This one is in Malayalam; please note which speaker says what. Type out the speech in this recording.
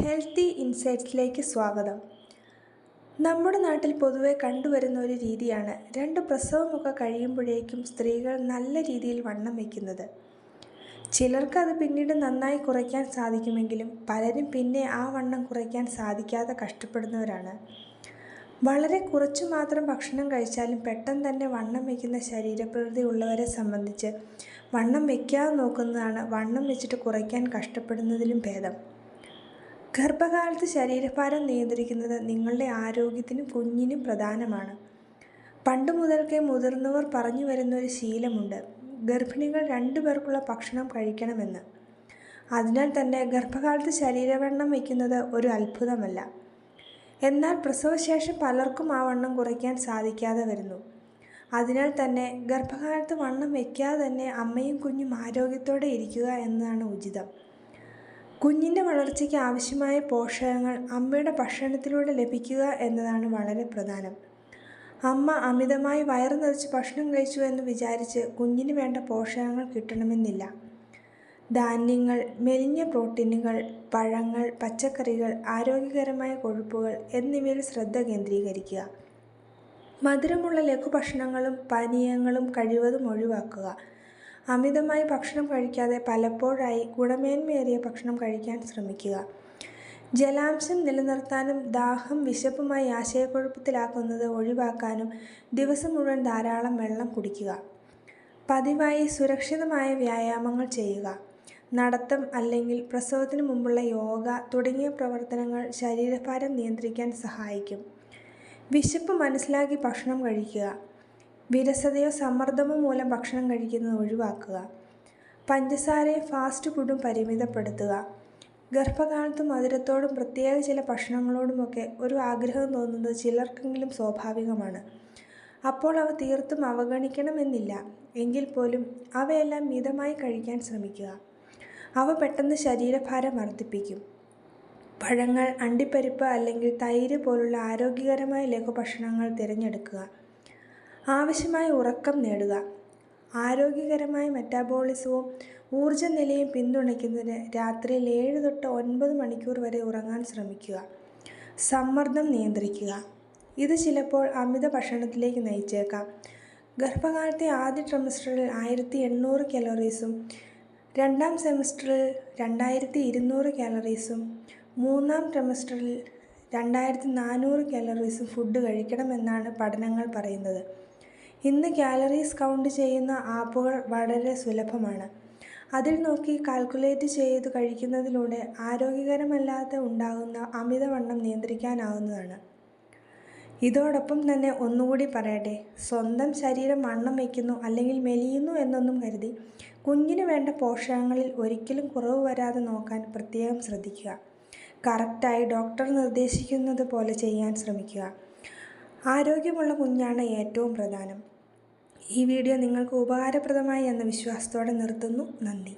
Speaker 1: ഹെൽത്തി ഇൻസൈറ്റ്സിലേക്ക് സ്വാഗതം. നമ്മുടെ നാട്ടിൽ പൊതുവെ കണ്ടുവരുന്ന ഒരു രീതിയാണ് 2 പ്രസവമൊക്കെ കഴിയുമ്പോഴേക്കും സ്ത്രീകൾ നല്ല രീതിയിൽ വണ്ണം വയ്ക്കുന്നത്. ചിലർക്ക് അത് പിന്നീട് നന്നായി കുറയ്ക്കാൻ സാധിക്കുമെങ്കിലും പലരും പിന്നെ ആ വണ്ണം കുറയ്ക്കാൻ സാധിക്കാതെ കഷ്ടപ്പെടുന്നവരാണ്. വളരെ കുറച്ചു മാത്രം ഭക്ഷണം കഴിച്ചാലും പെട്ടെന്ന് തന്നെ വണ്ണം വയ്ക്കുന്ന ശരീരപ്രകൃതി ഉള്ളവരെ സംബന്ധിച്ച് വണ്ണം വയ്ക്കാതെ നോക്കുന്നതാണ് വണ്ണം വെച്ചിട്ട് കുറയ്ക്കാൻ കഷ്ടപ്പെടുന്നതിലും ഭേദം. ഗർഭകാലത്ത് ശരീരഭാരം നിയന്ത്രിക്കുന്നത് നിങ്ങളുടെ ആരോഗ്യത്തിനും കുഞ്ഞിനും പ്രധാനമാണ്. പണ്ട് മുതൽക്കേ മുതിർന്നവർ പറഞ്ഞു വരുന്ന ഒരു ശീലമുണ്ട്, ഗർഭിണികൾ 2 പേർക്കുള്ള ഭക്ഷണം കഴിക്കണമെന്ന്. അതിനാൽ തന്നെ ഗർഭകാലത്ത് ശരീരവണ്ണം വയ്ക്കുന്നത് ഒരു അത്ഭുതമല്ല. എന്നാൽ പ്രസവശേഷം പലർക്കും ആ വണ്ണം കുറയ്ക്കാൻ സാധിക്കാതെ വരുന്നു. അതിനാൽ തന്നെ ഗർഭകാലത്ത് വണ്ണം വയ്ക്കാതെ തന്നെ അമ്മയും കുഞ്ഞും ആരോഗ്യത്തോടെ ഇരിക്കുക എന്നതാണ് ഉചിതം. കുഞ്ഞിൻ്റെ വളർച്ചയ്ക്ക് ആവശ്യമായ പോഷകങ്ങൾ അമ്മയുടെ ഭക്ഷണത്തിലൂടെ ലഭിക്കുക എന്നതാണ് വളരെ പ്രധാനം. അമ്മ അമിതമായി വയറ് നിറച്ച് ഭക്ഷണം കഴിച്ചു എന്ന് വിചാരിച്ച് കുഞ്ഞിന് വേണ്ട പോഷകങ്ങൾ കിട്ടണമെന്നില്ല. ധാന്യങ്ങൾ, മെലിഞ്ഞ പ്രോട്ടീനുകൾ, പഴങ്ങൾ, പച്ചക്കറികൾ, ആരോഗ്യകരമായ കൊഴുപ്പുകൾ എന്നിവയിൽ ശ്രദ്ധ കേന്ദ്രീകരിക്കുക. മധുരമുള്ള ലഘുഭക്ഷണങ്ങളും പാനീയങ്ങളും കഴിവതും ഒഴിവാക്കുക. അമിതമായി ഭക്ഷണം കഴിക്കാതെ പലപ്പോഴായി ഗുണമേന്മയേറിയ ഭക്ഷണം കഴിക്കാൻ ശ്രമിക്കുക. ജലാംശം നിലനിർത്താനും ദാഹം വിശപ്പുമായി ആശയക്കുഴപ്പത്തിലാക്കുന്നത് ഒഴിവാക്കാനും ദിവസം മുഴുവൻ ധാരാളം വെള്ളം കുടിക്കുക. പതിവായി സുരക്ഷിതമായ വ്യായാമങ്ങൾ ചെയ്യുക. നടത്തം അല്ലെങ്കിൽ പ്രസവത്തിന് മുമ്പുള്ള യോഗ തുടങ്ങിയ പ്രവർത്തനങ്ങൾ ശരീരഭാരം നിയന്ത്രിക്കാൻ സഹായിക്കും. വിശപ്പ് മനസ്സിലാക്കി ഭക്ഷണം കഴിക്കുക. വിരസതയോ സമ്മർദ്ദമോ മൂലം ഭക്ഷണം കഴിക്കുന്നത് ഒഴിവാക്കുക. പഞ്ചസാരയും ഫാസ്റ്റ് ഫുഡും പരിമിതപ്പെടുത്തുക. ഗർഭകാലത്ത് മധുരത്തോടും പ്രത്യേക ചില ഭക്ഷണങ്ങളോടുമൊക്കെ ഒരു ആഗ്രഹം തോന്നുന്നത് ചിലർക്കെങ്കിലും സ്വാഭാവികമാണ്. അപ്പോൾ അവ തീർത്തും അവഗണിക്കണമെന്നില്ല. എങ്കിൽ പോലും അവയെല്ലാം മിതമായി കഴിക്കാൻ ശ്രമിക്കുക. അവ പെട്ടെന്ന് ശരീരഭാരം വർദ്ധിപ്പിക്കും. പഴങ്ങൾ, അണ്ടിപ്പരിപ്പ് അല്ലെങ്കിൽ തൈര് പോലുള്ള ആരോഗ്യകരമായ ലഘുഭക്ഷണങ്ങൾ തിരഞ്ഞെടുക്കുക. ആവശ്യമായ ഉറക്കം നേടുക. ആരോഗ്യകരമായ മെറ്റാബോളിസവും ഊർജ്ജനിലയും പിന്തുണയ്ക്കുന്നതിന് രാത്രിയിൽ 7 തൊട്ട് 9 മണിക്കൂർ വരെ ഉറങ്ങാൻ ശ്രമിക്കുക. സമ്മർദ്ദം നിയന്ത്രിക്കുക. ഇത് ചിലപ്പോൾ അമിത ഭക്ഷണത്തിലേക്ക് നയിച്ചേക്കാം. ഗർഭകാലത്തെ ആദ്യ ട്രൈമസ്റ്ററിൽ 1800 കലോറീസും 2ാം സെമസ്റ്ററിൽ 2200 കലോറീസും 3ാം ട്രൈമസ്റ്ററിൽ 2400 കലോറീസും ഫുഡ് കഴിക്കണമെന്നാണ് പഠനങ്ങൾ പറയുന്നത്. ഇന്ന് കാലറീസ് കൗണ്ട് ചെയ്യുന്ന ആപ്പുകൾ വളരെ സുലഭമാണ്. അതിൽ നോക്കി കാൽക്കുലേറ്റ് ചെയ്ത് കഴിക്കുന്നതിലൂടെ ആരോഗ്യകരമല്ലാതെ ഉണ്ടാകുന്ന അമിതവണ്ണം നിയന്ത്രിക്കാനാവുന്നതാണ്. ഇതോടൊപ്പം തന്നെ ഒന്നുകൂടി പറയട്ടെ, സ്വന്തം ശരീരം വണ്ണം വയ്ക്കുന്നു അല്ലെങ്കിൽ മെലിയുന്നു എന്നൊന്നും കരുതി കുഞ്ഞിന് വേണ്ട പോഷകങ്ങളിൽ ഒരിക്കലും കുറവ് വരാതെ നോക്കാൻ പ്രത്യേകം ശ്രദ്ധിക്കുക. കറക്റ്റായി ഡോക്ടർ നിർദ്ദേശിക്കുന്നത് പോലെ ചെയ്യാൻ ശ്രമിക്കുക. ആരോഗ്യമുള്ള കുഞ്ഞാണ് ഏറ്റവും പ്രധാനം. ഈ വീഡിയോ നിങ്ങൾക്ക് ഉപകാരപ്രദമായി എന്ന വിശ്വാസത്തോടെ നിർത്തുന്നു. നന്ദി.